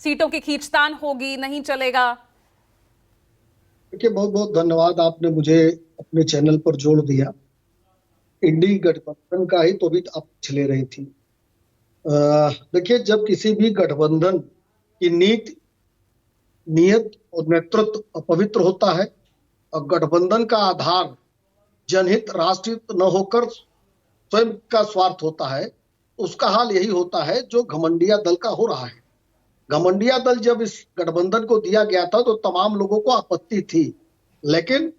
सीटों की खींचतान होगी, नहीं चलेगा? देखिए, बहुत बहुत धन्यवाद, आपने मुझे अपने चैनल पर जोड़ दिया। इंडी गठबंधन का ही तो भी आप छले रही थी। देखिए, जब किसी भी गठबंधन की नीति, नियत और नेतृत्व अपवित्र होता है और गठबंधन का आधार जनहित, राष्ट्रहित न होकर स्वयं का स्वार्थ होता है, उसका हाल यही होता है जो घमंडिया दल का हो रहा है। घमंडिया दल जब इस गठबंधन को दिया गया था तो तमाम लोगों को आपत्ति थी, लेकिन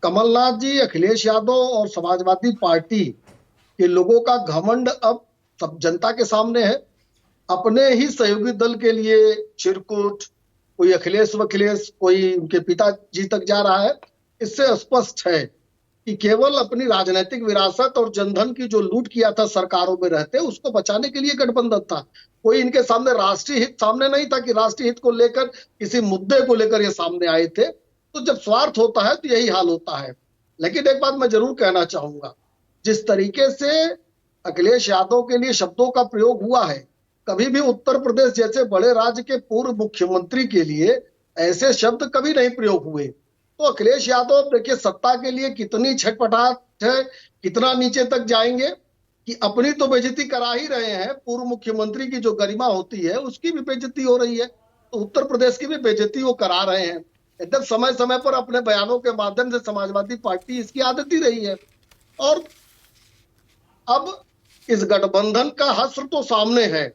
कमलनाथ जी, अखिलेश यादव और समाजवादी पार्टी के लोगों का घमंड अब सब जनता के सामने है। अपने ही सहयोगी दल के लिए चिरकुट, कोई अखिलेश वखिलेश, कोई उनके पिताजी तक जा रहा है। इससे स्पष्ट है कि केवल अपनी राजनीतिक विरासत और जनधन की जो लूट किया था सरकारों में रहते, उसको बचाने के लिए गठबंधन था। कोई इनके सामने राष्ट्रीय हित सामने नहीं था कि राष्ट्रीय हित को लेकर किसी मुद्दे को लेकर ये सामने आए थे। तो जब स्वार्थ होता है तो यही हाल होता है। लेकिन एक बात मैं जरूर कहना चाहूंगा, जिस तरीके से अखिलेश यादव के लिए शब्दों का प्रयोग हुआ है, कभी भी उत्तर प्रदेश जैसे बड़े राज्य के पूर्व मुख्यमंत्री के लिए ऐसे शब्द कभी नहीं प्रयोग हुए। तो अखिलेश यादव देखिए, सत्ता के लिए कितनी छटपटाहट है, कितना नीचे तक जाएंगे कि अपनी तो बेइज्जती करा ही रहे हैं, पूर्व मुख्यमंत्री की जो गरिमा होती है उसकी भी बेइज्जती हो रही है, तो उत्तर प्रदेश की भी बेइज्जती वो करा रहे हैं। एकदम समय समय पर अपने बयानों के माध्यम से समाजवादी पार्टी इसकी आदत ही रही है। और अब इस गठबंधन का हश्र तो सामने है,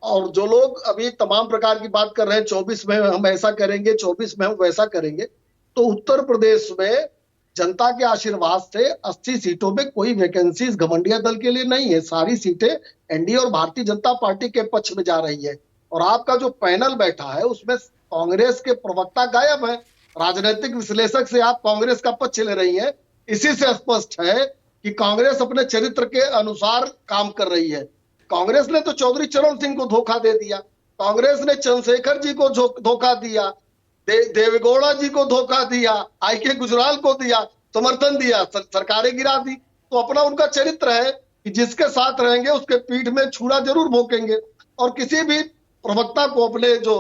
और जो लोग अभी तमाम प्रकार की बात कर रहे हैं, 24 में हम ऐसा करेंगे, 24 में हम वैसा करेंगे, तो उत्तर प्रदेश में जनता के आशीर्वाद से 80 सीटों में कोई वैकेंसी इस घमंडिया दल के लिए नहीं है। सारी सीटें एनडीए और भारतीय जनता पार्टी के पक्ष में जा रही है। और आपका जो पैनल बैठा है उसमें कांग्रेस के प्रवक्ता गायब है। राजनीतिक विश्लेषक से आप कांग्रेस का पक्ष ले रही है। इसी से स्पष्ट है कि कांग्रेस अपने चरित्र के अनुसार काम कर रही है। कांग्रेस ने तो चौधरी चरण सिंह को धोखा दे दिया, कांग्रेस ने चंद्रशेखर जी को धोखा दिया, देवेगौड़ा जी को धोखा दिया, आई के गुजराल को दिया, समर्थन दिया, सरकारें गिरा दी। तो अपना उनका चरित्र है कि जिसके साथ रहेंगे उसके पीठ में छुरा जरूर भोंकेंगे। और किसी भी प्रवक्ता को अपने जो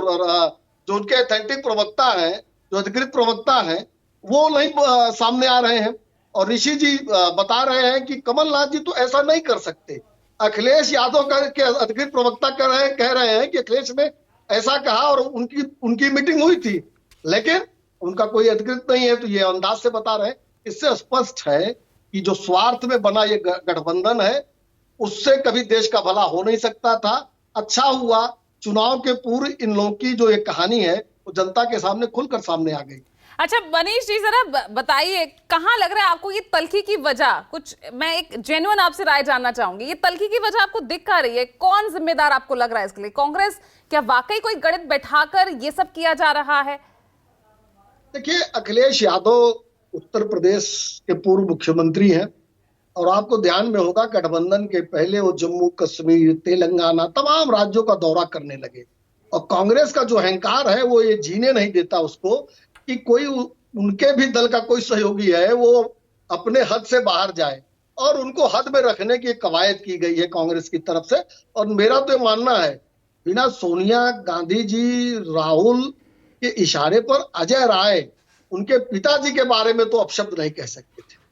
उनके ऑथेंटिक प्रवक्ता है, जो अधिकृत प्रवक्ता है, वो नहीं सामने आ रहे हैं। और ऋषि जी बता रहे हैं कि कमलनाथ जी तो ऐसा नहीं कर सकते। अखिलेश यादव के अधिकृत प्रवक्ता कह रहे हैं कि अखिलेश ने ऐसा कहा और उनकी उनकी मीटिंग हुई थी, लेकिन उनका कोई अधिकृत नहीं है। तो ये अंदाज से बता रहे हैं। इससे स्पष्ट है कि जो स्वार्थ में बना ये गठबंधन है, उससे कभी देश का भला हो नहीं सकता था। अच्छा हुआ चुनाव के पूर्व इन लोगों की जो एक कहानी है वो जनता के सामने खुलकर सामने आ गई। अच्छा मनीष जी, जरा बताइए, कहाँ लग रहा है आपको ये तल्खी की वजह? कुछ मैं एक जेन्युइन आपसे राय जानना चाहूंगी। ये तल्खी की वजह आपको दिख आ रही है? कौन जिम्मेदार आपको लग रहा है इसके लिए? कांग्रेस? क्या वाकई कोई गणित बैठाकर ये सब किया जा रहा है? देखिए, अखिलेश यादव उत्तर प्रदेश के पूर्व मुख्यमंत्री हैं, और आपको ध्यान में होगा गठबंधन के पहले वो जम्मू कश्मीर, तेलंगाना, तमाम राज्यों का दौरा करने लगे। और कांग्रेस का जो अहंकार है वो ये जीने नहीं देता उसको कि कोई उनके भी दल का कोई सहयोगी है वो अपने हद से बाहर जाए, और उनको हद में रखने की कवायद की गई है कांग्रेस की तरफ से। और मेरा तो मानना है, बिना सोनिया गांधी जी, राहुल के इशारे पर अजय राय उनके पिताजी के बारे में तो अपशब्द नहीं कह सकते।